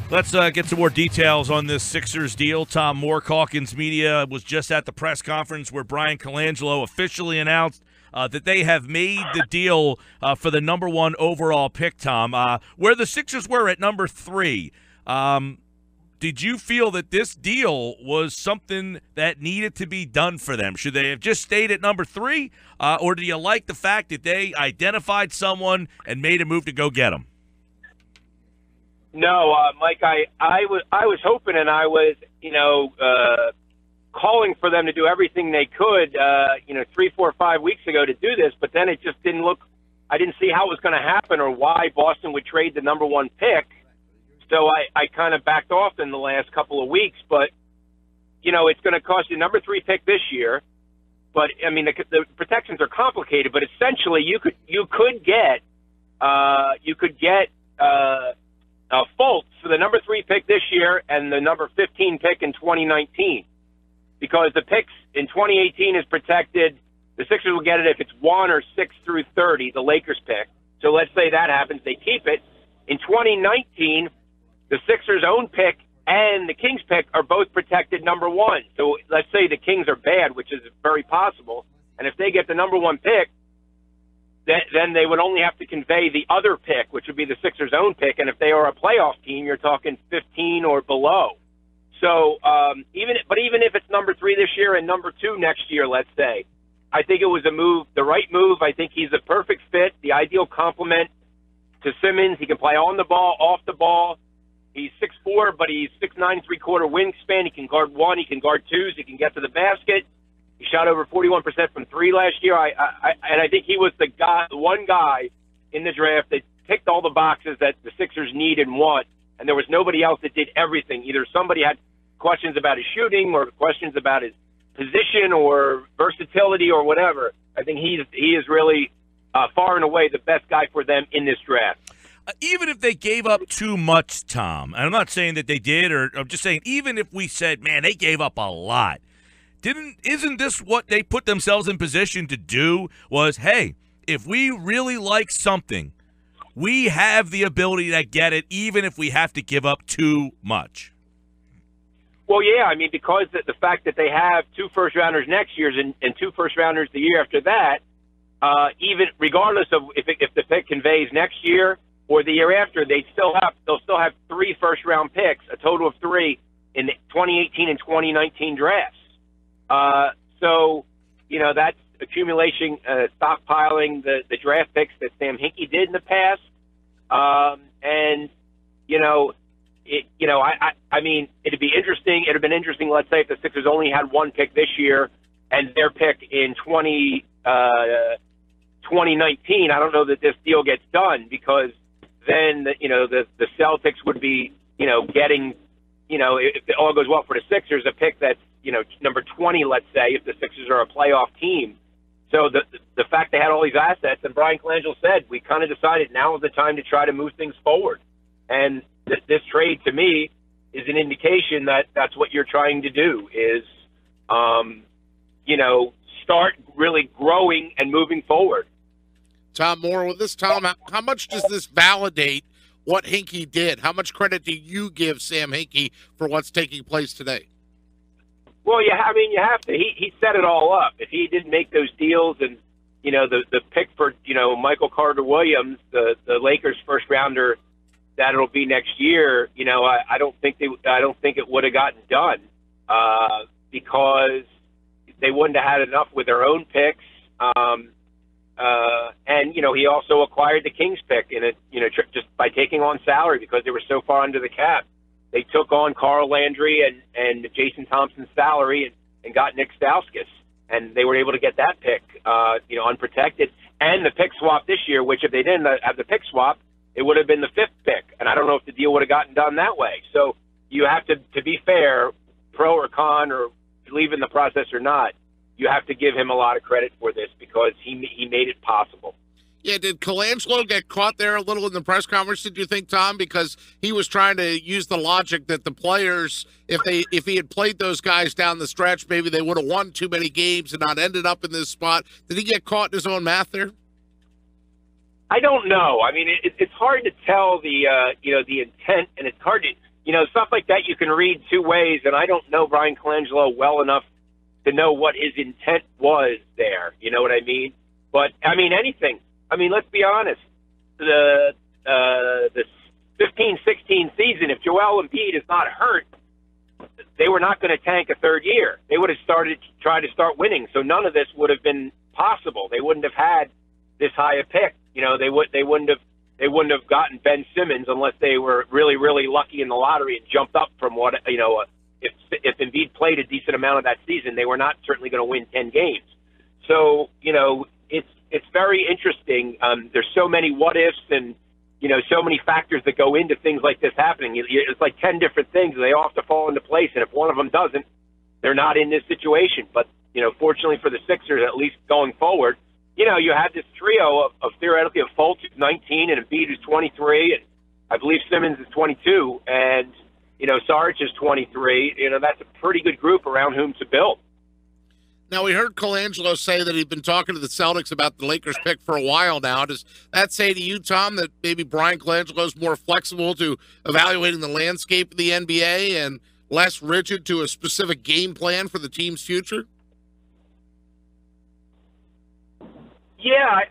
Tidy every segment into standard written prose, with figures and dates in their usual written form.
Let's get some more details on this Sixers deal. Tom Moore, Calkins Media, was just at the press conference where Bryan Colangelo officially announced that they have made the deal for the number 1 overall pick, Tom. Where the Sixers were at number 3, did you feel that this deal was something that needed to be done for them? Should they have just stayed at number 3, or do you like the fact that they identified someone and made a move to go get him? No, Mike, I was hoping, and I was, calling for them to do everything they could, 3, 4, 5 weeks ago to do this, but then it just didn't look. I didn't see how it was going to happen or why Boston would trade the number 1 pick. So I kind of backed off in the last couple of weeks. But it's going to cost you number 3 pick this year. But I mean, the protections are complicated. But essentially, you could get Fultz for the number 3 pick this year and the number 15 pick in 2019, because the picks in 2018 is protected. The Sixers will get it if it's 1 or 6 through 30, the Lakers pick. So let's say that happens, they keep it. In 2019, the Sixers' own pick and the Kings pick are both protected number 1. So let's say the Kings are bad, which is very possible, and if they get the number 1 pick, then they would only have to convey the other pick, which would be the Sixers' own pick. And if they are a playoff team, you're talking 15 or below. So even if it's number 3 this year and number 2 next year, let's say, I think it was the right move. I think he's a perfect fit, the ideal complement to Simmons. He can play on the ball, off the ball. He's 6'4", but he's 6'9", 3/4 wingspan. He can guard 1. He can guard 2s. He can get to the basket. He shot over 41% from 3 last year. I think he was the one guy in the draft that ticked all the boxes that the Sixers need and want, and there was nobody else that did everything. Either somebody had questions about his shooting or questions about his position or versatility or whatever. I think he is really far and away the best guy for them in this draft. Even if they gave up too much, Tom, and I'm not saying that they did, or I'm just saying even if we said, man, they gave up a lot, isn't this what they put themselves in position to do? Was, hey, if we really like something, we have the ability to get it, even if we have to give up too much. Well, yeah, I mean, because the fact that they have 2 first-rounders next year and 2 first-rounders the year after that, even regardless of if the pick conveys next year or the year after, they'll still have 3 first-round picks, a total of 3 in the 2018 and 2019 drafts. So, that's accumulation, stockpiling the draft picks that Sam Hinkie did in the past. I mean, it'd be interesting. It'd have been interesting, let's say, if the Sixers only had 1 pick this year and their pick in 2019. I don't know that this deal gets done, because then, the Celtics would be, getting, if it all goes well for the Sixers, a pick that's, number 20, let's say, if the Sixers are a playoff team. So the fact they had all these assets, and Bryan Colangelo said, we kind of decided now is the time to try to move things forward. And this trade, to me, is an indication that that's what you're trying to do, is, start really growing and moving forward. Tom Moore with this. Tom, how much does this validate what Hinkie did? How much credit do you give Sam Hinkie for what's taking place today? Well, you have to. He set it all up. If he didn't make those deals, and the pick for Michael Carter-Williams, the Lakers first rounder, that it'll be next year. I don't think it would have gotten done because they wouldn't have had enough with their own picks. And he also acquired the Kings pick in it, just by taking on salary because they were so far under the cap. They took on Carl Landry and Jason Thompson's salary and got Nick Stauskas, and they were able to get that pick, unprotected, and the pick swap this year. Which if they didn't have the pick swap, it would have been the 5th pick, and I don't know if the deal would have gotten done that way. So you have to be fair, pro or con, or believe in the process or not. You have to give him a lot of credit for this because he made it possible. Yeah, did Colangelo get caught there a little in the press conference, did you think, Tom? Because he was trying to use the logic that the players, if he had played those guys down the stretch, maybe they would have won too many games and not ended up in this spot. Did he get caught in his own math there? I don't know. I mean, it's hard to tell the intent, and it's hard stuff like that you can read two ways, and I don't know Bryan Colangelo well enough to know what his intent was there. You know what I mean? But, anything. Let's be honest. The 15-16 season, if Joel Embiid is not hurt, they were not going to tank a third year. They would have tried to start winning. So none of this would have been possible. They wouldn't have had this high a pick. They wouldn't have gotten Ben Simmons unless they were really, really lucky in the lottery and jumped up from what, if Embiid played a decent amount of that season, they were not certainly going to win 10 games. So, it's very interesting. There's so many what ifs and, so many factors that go into things like this happening. It's like 10 different things. They all have to fall into place. And if one of them doesn't, they're not in this situation. But, fortunately for the Sixers, at least going forward, you have this trio of theoretically of Fultz, who's 19, and Embiid, who's 23, and I believe Simmons is 22, and, Sarge is 23. That's a pretty good group around whom to build. Now, we heard Colangelo say that he'd been talking to the Celtics about the Lakers pick for a while now. Does that say to you, Tom, that maybe Bryan Colangelo is more flexible to evaluating the landscape of the NBA and less rigid to a specific game plan for the team's future? Yeah,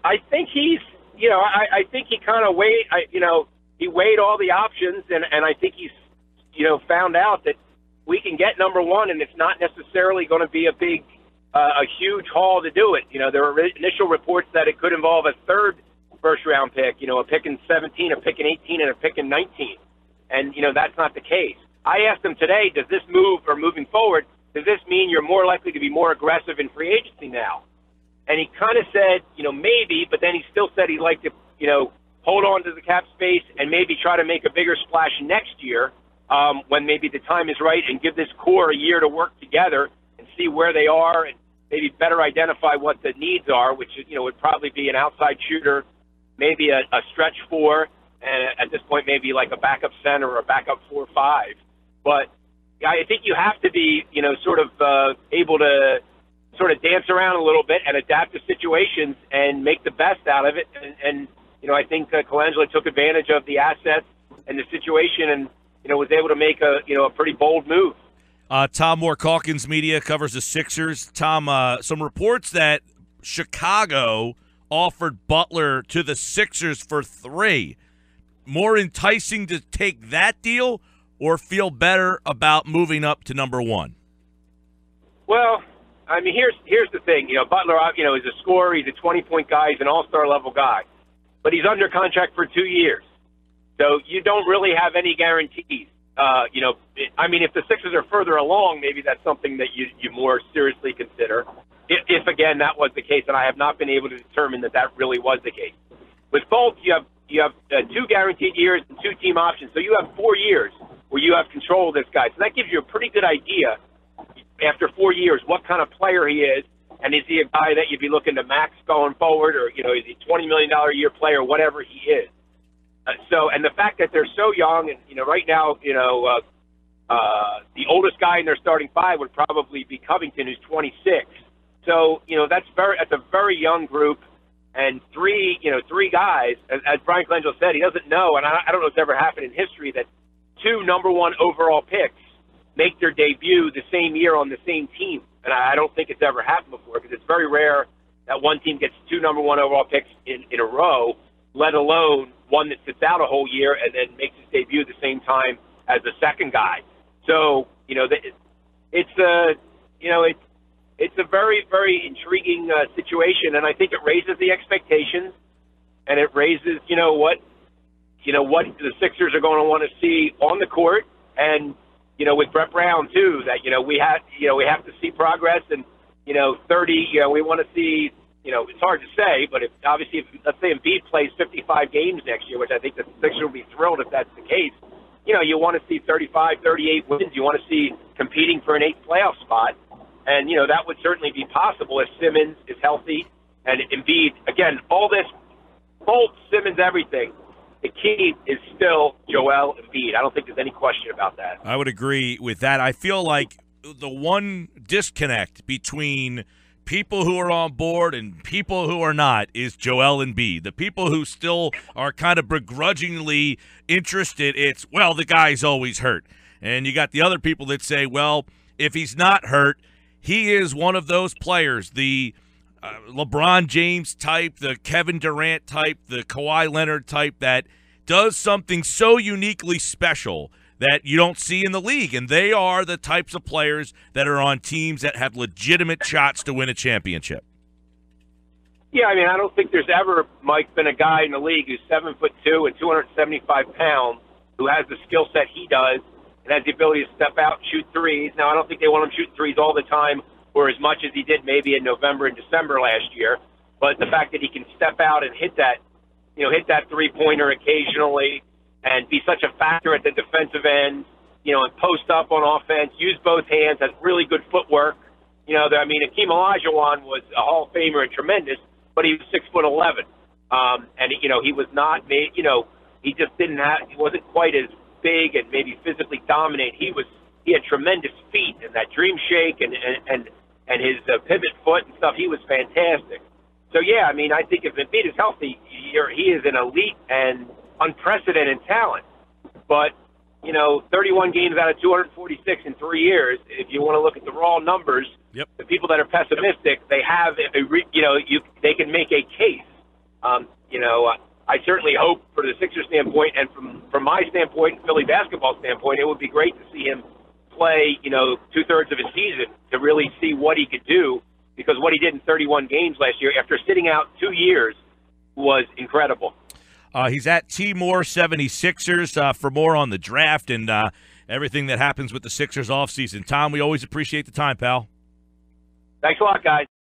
I think he's, I think he kind of weighed, he weighed all the options, and I think he's, found out that we can get number one, and it's not necessarily going to be a huge haul to do it. There were initial reports that it could involve a third first-round pick, a pick in 17, a pick in 18, and a pick in 19. And, that's not the case. I asked him today, does this move, or moving forward, does this mean you're more likely to be more aggressive in free agency now? And he kind of said, maybe, but then he still said he'd like to, hold on to the cap space and maybe try to make a bigger splash next year when maybe the time is right, and give this core a year to work together and see where they are and maybe better identify what the needs are, which, would probably be an outside shooter, maybe a stretch four, and at this point maybe like a backup center or a backup 4-5. But I think you have to be, sort of able to sort of dance around a little bit and adapt to situations and make the best out of it. And I think Colangelo took advantage of the assets and the situation and, was able to make a pretty bold move. Tom Moore, Calkins Media, covers the Sixers. Tom, some reports that Chicago offered Butler to the Sixers for 3. More enticing to take that deal or feel better about moving up to number 1? Well, here's the thing. Butler, is a scorer. He's a 20-point guy. He's an all-star level guy. But he's under contract for 2 years. So you don't really have any guarantees. If the Sixers are further along, maybe that's something that you more seriously consider. If again, that was the case, and I have not been able to determine that really was the case. With Fultz, you have 2 guaranteed years and 2 team options. So you have 4 years where you have control of this guy. So that gives you a pretty good idea after 4 years what kind of player he is, and is he a guy that you'd be looking to max going forward, or, is he a $20 million a year player, whatever he is. And the fact that they're so young, and, right now, the oldest guy in their starting 5 would probably be Covington, who's 26. So, that's a very young group, and 3 guys, as Bryan Colangelo said, he doesn't know, and I don't know if it's ever happened in history that 2 number 1 overall picks make their debut the same year on the same team. And I don't think it's ever happened before, because it's very rare that one team gets 2 number 1 overall picks in a row, let alone one that sits out a whole year and then makes his debut at the same time as the second guy. So, it's a very, very intriguing situation, and I think it raises the expectations, and it raises, what the Sixers are going to want to see on the court, and with Brett Brown too, that we have to see progress, and 30, we want to see. It's hard to say, but if let's say Embiid plays 55 games next year, which I think the Sixers will be thrilled if that's the case, you want to see 35, 38 wins. You want to see competing for an 8th playoff spot. And, that would certainly be possible if Simmons is healthy and Embiid. Again, all this, Fultz, Simmons, everything, the key is still Joel Embiid. I don't think there's any question about that. I would agree with that. I feel like the one disconnect between people who are on board and people who are not is Joel Embiid. The people who still are kind of begrudgingly interested, it's, well, the guy's always hurt. And you got the other people that say, well, if he's not hurt, he is one of those players, the LeBron James type, the Kevin Durant type, the Kawhi Leonard type that does something so uniquely special that you don't see in the league. And they are the types of players that are on teams that have legitimate shots to win a championship. Yeah, I mean, I don't think there's ever, Mike, been a guy in the league who's 7'2" and 275 pounds who has the skill set he does and has the ability to step out and shoot threes. Now, I don't think they want him shooting threes all the time or as much as he did maybe in November and December last year. But the fact that he can step out and hit that three-pointer occasionally and be such a factor at the defensive end, and post up on offense, use both hands, has really good footwork. Akeem Olajuwon was a Hall of Famer and tremendous, but he was 6'11", and he was not made. He just he wasn't quite as big and maybe physically dominant. He had tremendous feet and that dream shake and his pivot foot and stuff. He was fantastic. So yeah, I mean, I think if Embiid is healthy, he is an elite and unprecedented talent. But 31 games out of 246 in 3 years. If you want to look at the raw numbers, yep. The people that are pessimistic, they have they can make a case. I certainly hope, for the Sixers standpoint and from my standpoint, Philly basketball standpoint, it would be great to see him play, 2/3 of his season to really see what he could do, because what he did in 31 games last year after sitting out 2 years was incredible. He's at T-Moore 76ers for more on the draft and everything that happens with the Sixers offseason. Tom, we always appreciate the time, pal. Thanks a lot, guys.